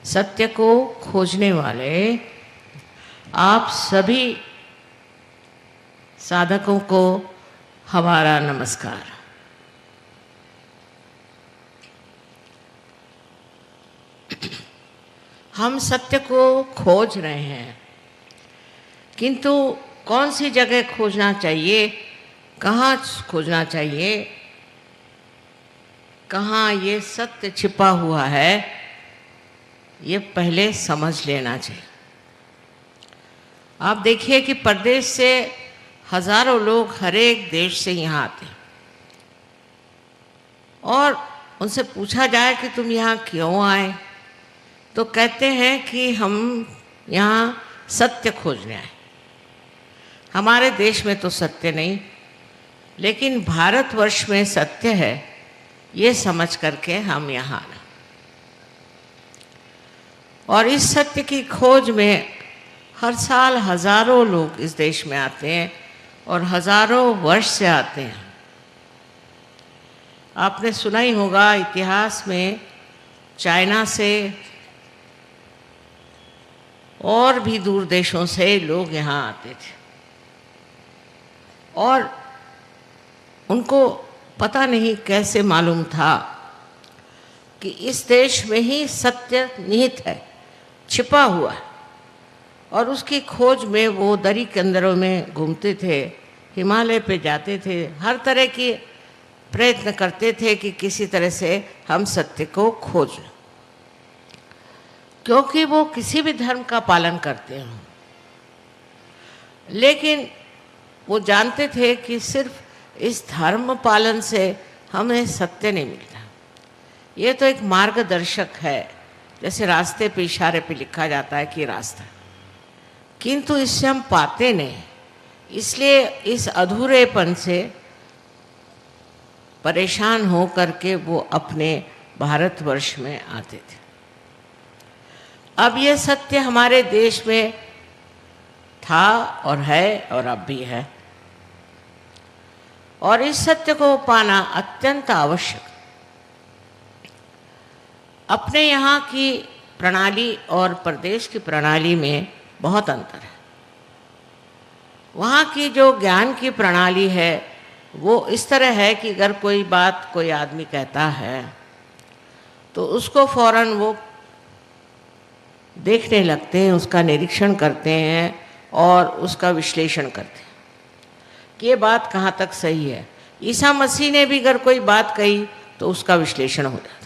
सत्य को खोजने वाले आप सभी साधकों को हमारा नमस्कार। हम सत्य को खोज रहे हैं, किंतु कौन सी जगह खोजना चाहिए, कहाँ खोजना चाहिए, कहाँ ये सत्य छिपा हुआ है, ये पहले समझ लेना चाहिए। आप देखिए कि परदेश से हजारों लोग हर एक देश से यहाँ आते हैं और उनसे पूछा जाए कि तुम यहाँ क्यों आए, तो कहते हैं कि हम यहाँ सत्य खोजने आए। हमारे देश में तो सत्य नहीं, लेकिन भारतवर्ष में सत्य है, ये समझ करके हम यहाँ आए। और इस सत्य की खोज में हर साल हजारों लोग इस देश में आते हैं और हजारों वर्ष से आते हैं। आपने सुना ही होगा इतिहास में चाइना से और भी दूर देशों से लोग यहाँ आते थे और उनको पता नहीं कैसे मालूम था कि इस देश में ही सत्य निहित है, छिपा हुआ है। और उसकी खोज में वो दरी के अंदरों में घूमते थे, हिमालय पे जाते थे, हर तरह के प्रयत्न करते थे कि किसी तरह से हम सत्य को खोज लें, क्योंकि वो किसी भी धर्म का पालन करते हैं। लेकिन वो जानते थे कि सिर्फ इस धर्म पालन से हमें सत्य नहीं मिलता। ये तो एक मार्गदर्शक है, जैसे रास्ते पे इशारे पे लिखा जाता है कि रास्ता, किंतु इससे हम पाते नहीं। इसलिए इस अधूरेपन से परेशान हो करके वो अपने भारतवर्ष में आते थे। अब ये सत्य हमारे देश में था और है और अब भी है, और इस सत्य को पाना अत्यंत आवश्यक। अपने यहाँ की प्रणाली और प्रदेश की प्रणाली में बहुत अंतर है। वहाँ की जो ज्ञान की प्रणाली है वो इस तरह है कि अगर कोई बात कोई आदमी कहता है तो उसको फौरन वो देखने लगते हैं, उसका निरीक्षण करते हैं और उसका विश्लेषण करते हैं कि ये बात कहाँ तक सही है। ईसा मसीह ने भी अगर कोई बात कही तो उसका विश्लेषण हो जाता है।